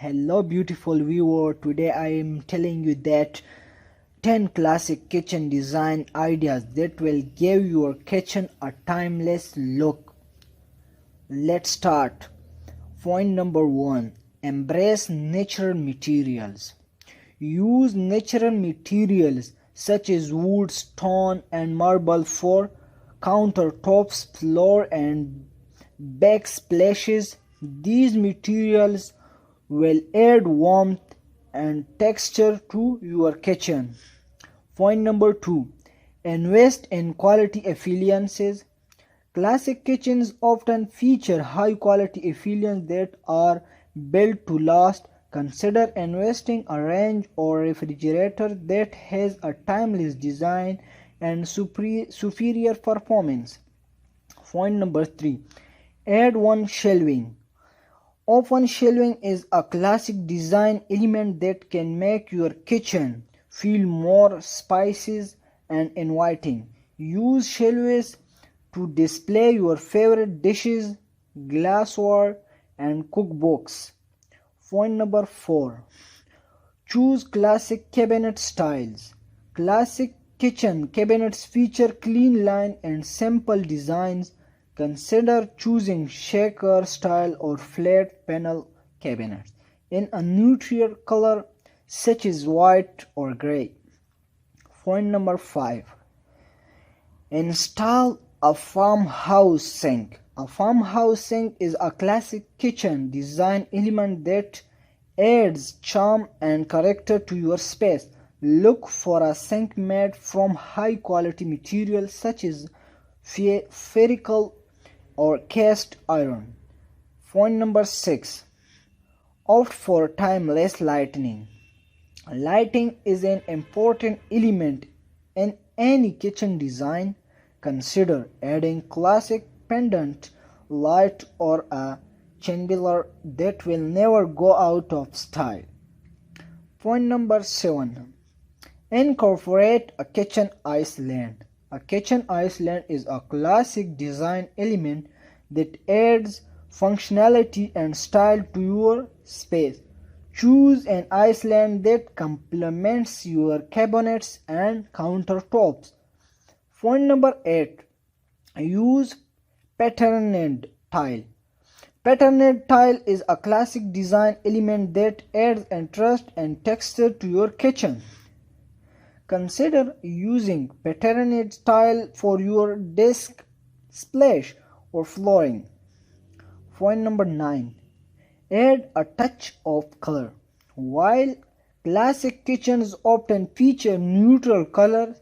Hello beautiful viewer, today I am telling you that 10 classic kitchen design ideas that will give your kitchen a timeless look. Let's start. Point number 1. Embrace natural materials. Use natural materials such as wood, stone and marble for countertops, floor and backsplashes. These materials will add warmth and texture to your kitchen. Point number 2. Invest in quality appliances. Classic kitchens often feature high quality appliances that are built to last. Consider investing a range or refrigerator that has a timeless design and superior performance. Point number 3. Add one shelving. Open shelving is a classic design element that can make your kitchen feel more spacious and inviting. Use shelves to display your favorite dishes, glassware, and cookbooks. Point number 4. Choose classic cabinet styles. Classic kitchen cabinets feature clean line and simple designs. Consider choosing shaker style or flat panel cabinets in a neutral color such as white or gray. Point number 5. Install a farmhouse sink. A farmhouse sink is a classic kitchen design element that adds charm and character to your space. Look for a sink made from high quality materials such as ferricle or cast iron. Point number 6. Opt for timeless lighting. Lighting is an important element in any kitchen design. Consider adding classic pendant light or a chandelier that will never go out of style. Point number 7. Incorporate a kitchen island. A kitchen island is a classic design element that adds functionality and style to your space. Choose an island that complements your cabinets and countertops. Point number 8. Use patterned tile. Patterned tile is a classic design element that adds interest and texture to your kitchen. Consider using patterned tile for your desk, splash or flooring. Point number 9. Add a touch of color. While classic kitchens often feature neutral color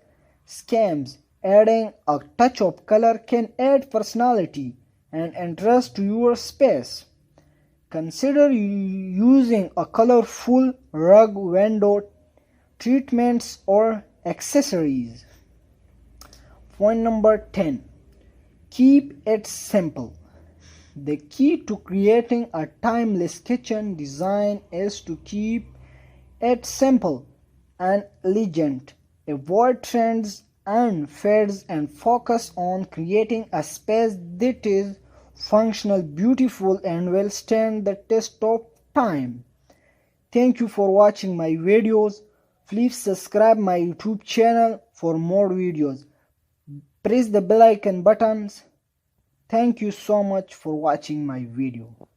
schemes, adding a touch of color can add personality and interest to your space. Consider using a colorful rug, window treatments or accessories. Point number 10. Keep it simple. The key to creating a timeless kitchen design is to keep it simple and elegant. Avoid trends and fads and focus on creating a space that is functional, beautiful and will stand the test of time. Thank you for watching my videos. Please subscribe my YouTube channel for more videos. Press the bell icon buttons. Thank you so much for watching my video.